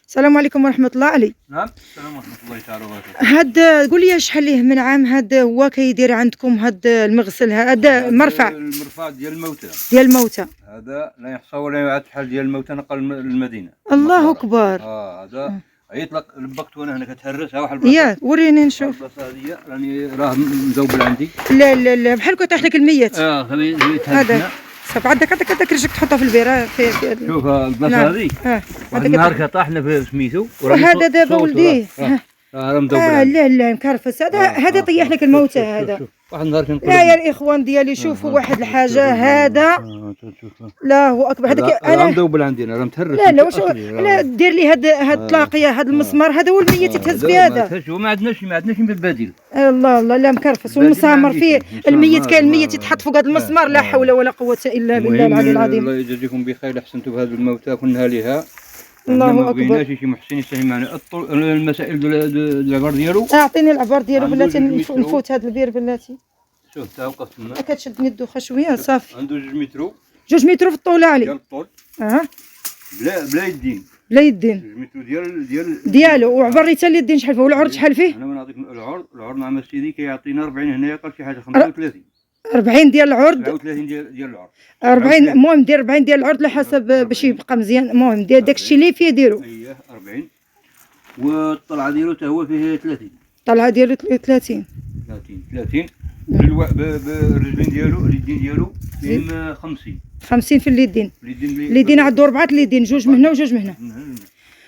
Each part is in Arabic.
السلام عليكم ورحمة الله علي. نعم السلام ورحمة الله تعالى وبركاته. هاد قول لي شحال ليه من عام هاد هو كيدير عندكم هاد المغسل هذا مرفع المرفع ديال الموتى. ديال الموتى. هذا لا يحصى ولا يعد شحال ديال الموتى نقل المدينة. الله أكبر. هذا يطلق لبقت وانا هنا كتهرس ها واحد يا وريني نشوف. البلاصة هذه راني راه مزوبل عندي. لا لا لا بحال كيطيح لك الميت. هذا صافي عندك رجلك تحطها في البيرة شوف البلاصة هذه. واحد النهار كطاحنا في سميتو. وهذا دابا ولدي. راه مزوبل. لا مكرفس هذا يطيح لك الموتى هذا. واحد النهار كنقول لا يا الاخوان ديالي شوفوا واحد الحاجه هذا. لا هو اكبر هذاك انا مذوبل عندي انا متهرس. لا واش لا دير لي هاد الطلاقيه هاد المسمار هذا هو الميت يتهز في هذا. ما عندناش بالبديل. الله لا مكرفس والمسامر فيه الميت كاين الميت يتحط فوق هذا المسمار. لا حول ولا قوه الا بالله العلي العظيم. الله يجازيكم بخير احسنتوا بهذا الموتى كنا لها. الله اكبر. ما شي محسن يساهم معنا المسائل ديال العبار ديالو. اعطيني العبار ديالو بلاتي نفوت هذا البير بلاتي. شوف تا وقفت تما كتشدني الدوخه شويه صافي. عنده 2 متر. 2 متر في الطول علي. ديال الطول. بلا يدين. بلا يدين. 2 متر ديالو وعبريتها اليدين شحال فيه والعرض شحال فيه؟ انا ما نعطيك العرض مع سيدي كيعطينا 40 هنايا قال شي حاجه 35. 40 ديال العرض. 39 ديال العرض. 40 المهم دير 40 ديال العرض على حسب باش يبقى مزيان. المهم دير داكشي اللي فيه ديرو. اييه 40 والطلعه ديالو حتى هو فيه 30. الطلعه ديالو 30. بالرجلين ديالو اليدين ديالو فيهم 50 في اليدين. اليدين عنده 4 اليدين 2 من هنا و2 من هنا.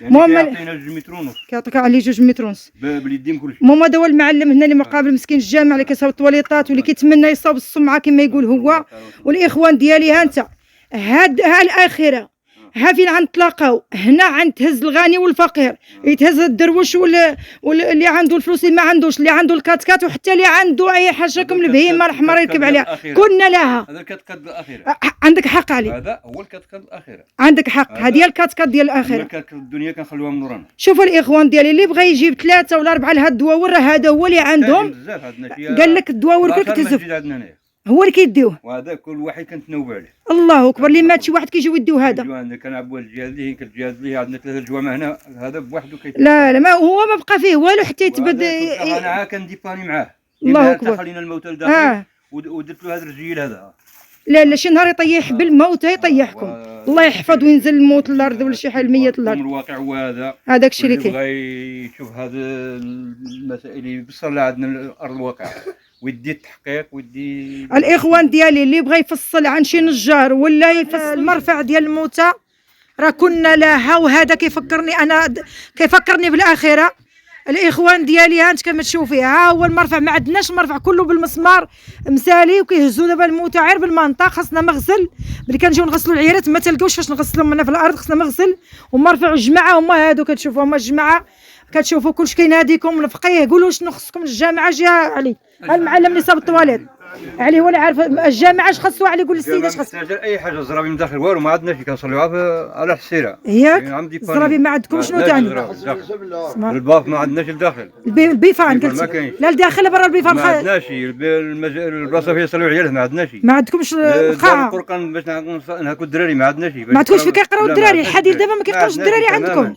المهم كيعطينا 2 متر ونص. كيعطيك عليه 2 متر ونص باليدين كلشي. المهم هذا هو المعلم هنا اللي مقابل مسكين الجامع اللي كيصاوب الطواليطات واللي كيتمنى يصاوب السمعه كما يقول هو. والاخوان ديالي ها انت ها الاخره ها فين غنتلاقاو هنا عند تهز الغني والفقير يتهز الدروش واللي عنده الفلوس اللي ما عندوش اللي عنده الكاتكات وحتى اللي عنده اي حاجه البهيمه الحمراء يركب عليها كنا لها. هذا الكاتكات الاخيره. عندك حق علي. هذا هو الكاتكات الاخيره. عندك حق هذه هي الكاتكات ديال الاخيره. الدنيا كنخلوها من ورانا. شوفوا الاخوان ديالي اللي بغى يجيب 3 ولا 4 لهاد الدواور هذا هو اللي عندهم. قال لك الدواور كلك تهزف هو اللي كيديوه. وهذا كل واحد كنتناوبوا عليه. الله اكبر اللي مات شي واحد كيجيو يديو هذا. كنعبوا الجهاز اللي كالجهاز اللي عندنا 3 جوامع هنا هذا بوحده لا ما هو ما بقى فيه والو حتى يتبدل. انا كنديباني معاه. الله اكبر. خلينا الموتى لداخل ودرت له هذا الرجيل هذا. لا شي نهار يطيح بالموتى يطيحكم. الله يحفظ وينزل الموت للارض ولا شي حاجه الميت للارض. الواقع هو هذا. هذاك الشيء اللي كاين. بغى يشوف هذا المسائل اللي بصر عندنا الارض الواقع. ويدي التحقيق ويدي الاخوان ديالي اللي بغى يفصل عن شي نجار ولا يفصل المرفع ديال الموتى راه كنا لها. وهذا كيفكرني بالاخره. الاخوان ديالي ها انت كما تشوفي ها هو المرفع ما عندناش المرفع كله بالمسمار مسالي وكيهزوا دابا الموتى غير بالمنطق. خاصنا مغسل ملي كنجيو نغسلوا العيرات ما تلقاوش فاش نغسلهم هنا في الارض. خاصنا مغسل ومرفع الجماعه هما هادو كتشوفوا هما الجماعه كتشوفوا كلشي كيناديكم الفقيه قولوا شنو خصكم الجامعه جا علي. المعلم اللي صاب الطواليط علي هو اللي عارف الجامعه اش خاصو علي. يقول للسيده اش خاص اي حاجه الزرابي من داخل والو ما عندناش كنصليوها على الحسيره ياك. الزرابي ما عندكم شنو ثاني؟ الباف ما عندناش لداخل. البيفان قلت لا لداخل برا البيفان ما عندناش. البلاصه فيها يصليو عيالهم ما عندناش. ما عندكمش قاعه القران باش نهكو الدراري ما عندناش. ما عندكمش فين كيقراو الدراري. الحديث دابا ما كيقراوش الدراري عندكم.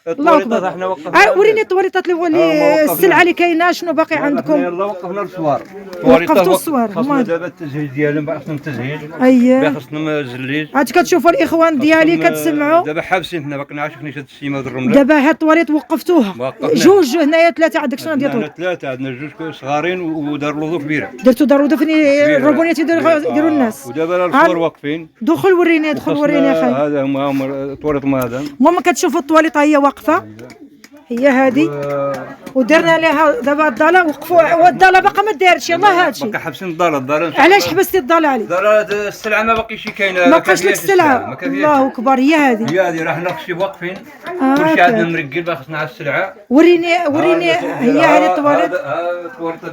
الله اكبر. وريني الطواليطات اللي السلعه اللي كاينه شنو باقي عندكم. يلاه وقفنا الصوار. وقفتوا الصوار. خاصنا دابا التزهيز ديالهم خاصنا التزهيز. اييه خاصنا الزليز. هاد كتشوفوا الاخوان ديالي كتسمعوا دابا حابسين حنا باقي عاشقنيش هاد السيمه د الرمله. دابا هاد الطواليط وقفتوها 2 هنايا 3 عندك شنو ديال عندنا 3 عندنا 2 صغارين ودار الوضوء كبيره. درتو دار الوضوء فين الربونيات يديروا الناس. ودابا الصور واقفين. دخل وريني يا اخي. هذا هما الطواليط هذا. المهم كتشوفوا الطواليط هي واقفه هي هذه ودرنا لها دابا الضاله وقفوا. والضاله باقا ما دارتش يلاه هادشي باقي حابسين الضاله. علاش حبستي الضاله علي؟ السلعه ما باقيش كاينه. ما بقاش لك السلعه. الله اكبر. هي هذه راه حنا خصنا واقفين. كلشي عندنا مرقل باقي خصنا على السلعه. وريني هي هذه الطواليط.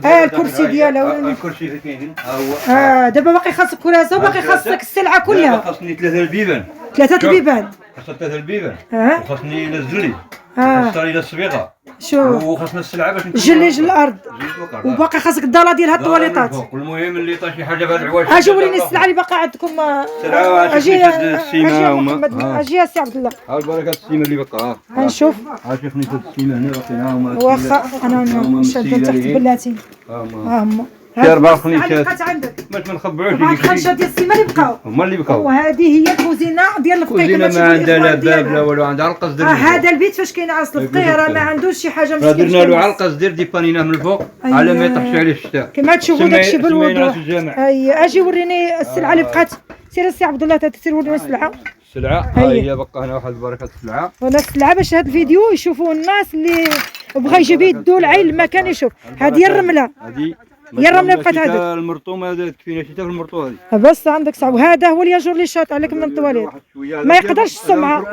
الكرسي ديالها. الكرسي اللي كاينين ها هو. دابا باقي خاصك كراسه وباقي خاصك السلعه كلها. خاصني 3 البيبان. 3 البيبان. خاصني 3 البيبان. وخاصني الزلي. خاصها لينا الصبيغه شوف وخاصنا السلعه باش جليج الارض وباقي خاصك الضاله ديال هاد الطواليطات. المهم اللي طا شي حاجه بهاد العواش اجي وريني السلعه اللي باقا عندكم. اجي السيمه محمد اجي سي عبد الله. ها البركه السيمه اللي باقا غنشوف ها شوفني في السيمه هنا باقينا هما واخا انا شاده تحت بلاتي ها هما فيها 4 خنيشات بقات عندك باش ما نخبعوش 4 خنيشات ديال السيمه اللي بقاو هما اللي بقاو. وهذه هي الكوزينه ديال الفقيه. كوزينه ما عندها لا باب لا والو، عندها القصدير. هذا البيت فاش كاين عرس الفقيه راه ما عندوش شي حاجه مسكين. درنا له على القصدير ديبانيناه من الفوق على ما يطيحش عليه الشتاء كما تشوفوا داكشي بالوضوح. الجامع. اي اجي وريني السلعه اللي بقات. سير السي عبد الله سير وريني السلعه. السلعه هي بقى هنا واحد بركه السلعه. وانا السلعه باش هذا الفيديو يشوفوا الناس اللي بغا يجيب يدو العين المكان يشوف. هذه هي الرمله. هي الرمله بقات هذيك. المرطوم هذا تكفينا شتاء في المرطو هذه. بس عندك صعب. وهذا هو الياجور اللي شاط عليك من الطواليت. ما يقدرش السمعه.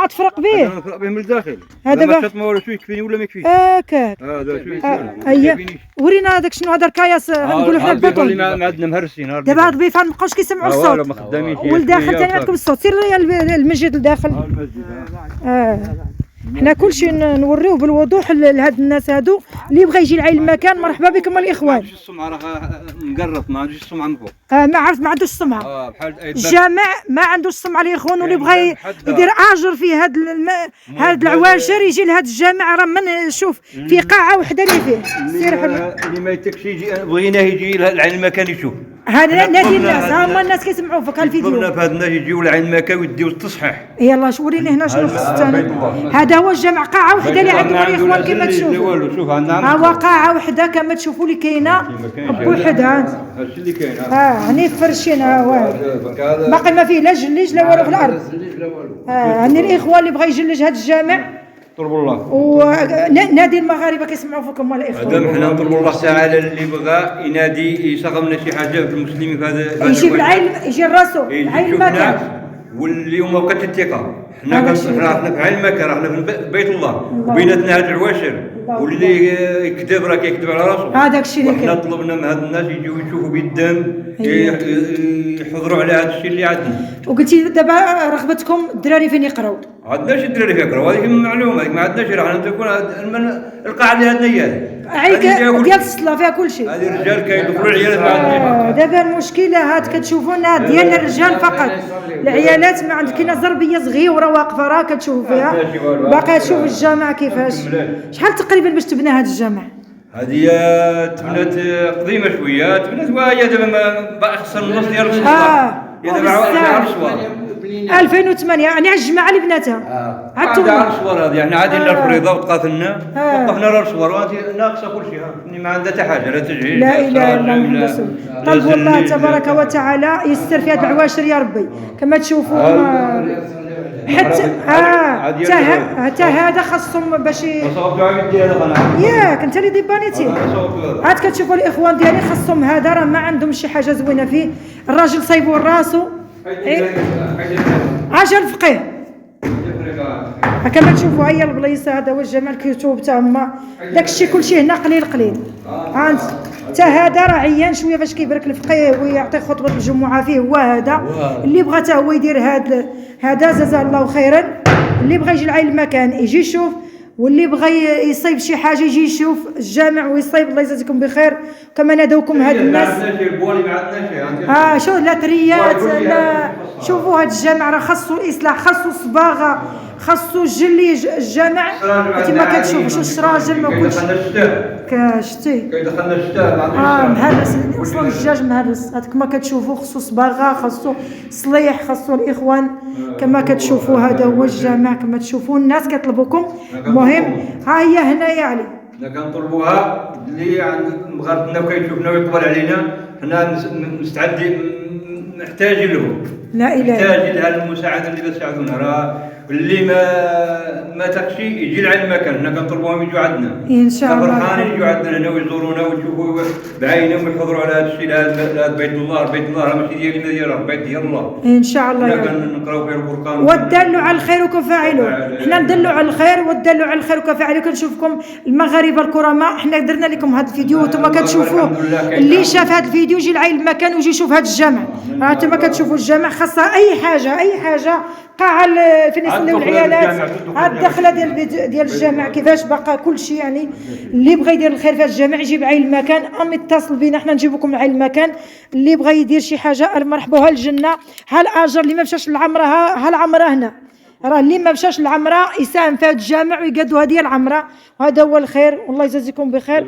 تفرق به. نفرق به من الداخل. هذا ما شط ما والو شويه يكفيني ولا ما يكفيش. هكاك. هذا شويه. هي ورينا هذاك شنو هذا الكياس غنقولوا حنا البطون. ما عندنا مهرسين. دابا هاد البيفان ما بقاوش كيسمعوا الصوت. ما خدامينش. والداخل ثاني عندكم الصوت. سير المسجد لداخل. حنا كلشي نوريوه بالوضوح لهاد الناس هادو اللي بغى يجي لعين المكان. مرحبا بكم الاخوان. ما عندوش السمعه راه مقرط، ما عندوش السمعه من فوق. ما عندوش السمعه. بحال الجامع ما عندوش السمعه الاخوان. واللي بغى يدير اجر في هاد العواشر يجي لهاد الجامع. راه من شوف في قاعه وحده اللي فيه. سير اللي ما يتكش يجي بغيناه يجي لعين المكان يشوف. هذا نادي الناس. هما الناس كيسمعوا فيك الفيديو. طلبنا في هاد الناس يجيو لعين المكان ويديو التصحيح. يلا وريني هنا شنو خص ثاني. هذا هو الجامع قاعه وحده اللي عندكم الاخوان كما تشوفوا. شوف عندنا ها هو قاعه وحده كما تشوفوا اللي كاينه بوحدها. هادشي اللي كاين. هاني فرشينها باقي ما فيه لا جليج لا والو في الارض. هاني الاخوان اللي بغى يجلج هذا الجامع طلبوا الله. ونادي المغاربه كيسمعوا فيكم الاخوان. هذا حنا نطلبوا الله تعالى اللي بغى ينادي يشغل لنا شي حاجه في المسلمين في هذا يجيب العين يجي الراسو العين المكان. واللي هما بقات الثقه. حنا راحنا في عين المكان، راحنا في بيت الله وبيناتنا هاد العواشر. واللي يكذب راه كيكذب على راسو. هذاك الشيء اللي كاين. حنا طلبنا من هاد الناس يجيو يشوفوا بالدم يحضروا على هذا الشيء اللي عندنا. وقلتي دابا رغبتكم الدراري فين يقراو؟ عندناش الدراري فيقراو، هذه معلومه، ما عندناش. راح تكون القاعه اللي عندنا هي ديال الصلاه فيها كل شيء. هذه الرجال كيدخلوا العيالات ما عندناش. دابا المشكله هاد كتشوفونا ديال الرجال فقط. العيالات ما عندك. كاينه زربيه صغيره واقفه راه كتشوفوا فيها. باقي تشوف الجامع كيفاش. شحال تقريبا باش تبنى هاد الجامع؟ هذه تبنات قديمه شويه. تبنات وهي دابا باقي خصها النص ديال الصوار. دابا على الصوار 2008 يعني على الجماعه اللي بناتها. عاد على الصوار هذه. يعني عاد لنا الفريضه وتقاتلنا وقفنا على الصوار وانت ناقصه كل شيء. ما عندها حتى حاجه لا تجهيز. لا اله الا الله رسول. طلبوا الله تبارك وتعالى يستر في هذه العواشر يا ربي. كما تشوفوا حتى حتى هذا خاصهم باش ياك انت اللي ديبانيتي. عاد كتشوفوا الاخوان ديالي خاصهم هذا راه ما عندهم شي حاجه زوينه فيه. الراجل صايبوا راسو عجل فقيه. كما تشوفوا هي البلايصه. هذا هو الجامع الكتب تا هما داكشي كلشي هنا قليل قليل. حتى هذا راه عيان شويه باش كيبارك الفقيه ويعطي خطبه الجمعه فيه. هو هذا اللي بغى حتى هو يدير هذا جزاه الله خيرا. اللي بغى يجي لعين المكان يجي يشوف. واللي بغى يصيب شي حاجه يجي يشوف الجامع ويصيب. الله يجازيكم بخير. كما نادوكم هاد الناس. شو لا تريات لا. شوفوا هاد الجامع راه خاصو الاصلاح، خاصو الصباغه، خاصو جليج الجامع. انت ما كتشوفش الشراجل ما كلش كشتي كيدخلنا الشتاء. مهرس اصلا الدجاج مهرس. هذاك ما كتشوفوا خصو صباغه، خصو صليح، خصو الاخوان. كما كتشوفوا هذا هو الجامع. كما تشوفوا الناس كيطلبوكم. المهم ها هي هنا يا علي. حنا كنطلبوها اللي عند مغاربتنا وكيشوفنا ويقبل علينا. حنا مستعدين نحتاج له. لا اله نحتاج لهذه المساعده اللي كتساعدونا. راه اللي ما تكشي يجي لعين المكان. حنا كنطلبوهم يجوا عندنا ان شاء الله. فرحانين يجوا عندنا هنا ويزورونا ويشوفوا بعينهم ويحضروا على هذا الشيء. هذا بيت الله. بيت الله راه ماشي ديالي ما ديالو، بيت ديال الله ان شاء الله. كنقراو فيه القران. والدل على الخير كفاعله. حنا ندلوا على الخير والدل على الخير كفاعله. كنشوفكم المغاربه الكرماء. حنا درنا لكم هذا الفيديو وانتم كتشوفوه. اللي شاف هذا الفيديو يجي لعين المكان ويجي يشوف هذا الجامع. راه انتم كتشوفوا الجامع. خاصه اي حاجه قاعه فين يصليو العيالات، هاد الدخله ديال الجامع كيفاش باقا كل شيء. يعني اللي بغى يدير الخير في الجامع يجيب عين المكان، اتصل بينا حنا نجيب لكم عين المكان. اللي بغى يدير شي حاجه مرحبا، ها الجنه ها الاجر. اللي ما مشاش للعمره ها العمره هنا، راه اللي ما مشاش للعمره يساهم في هذا الجامع ويقادوا هذه العمره، وهذا هو الخير. والله يجازيكم بخير.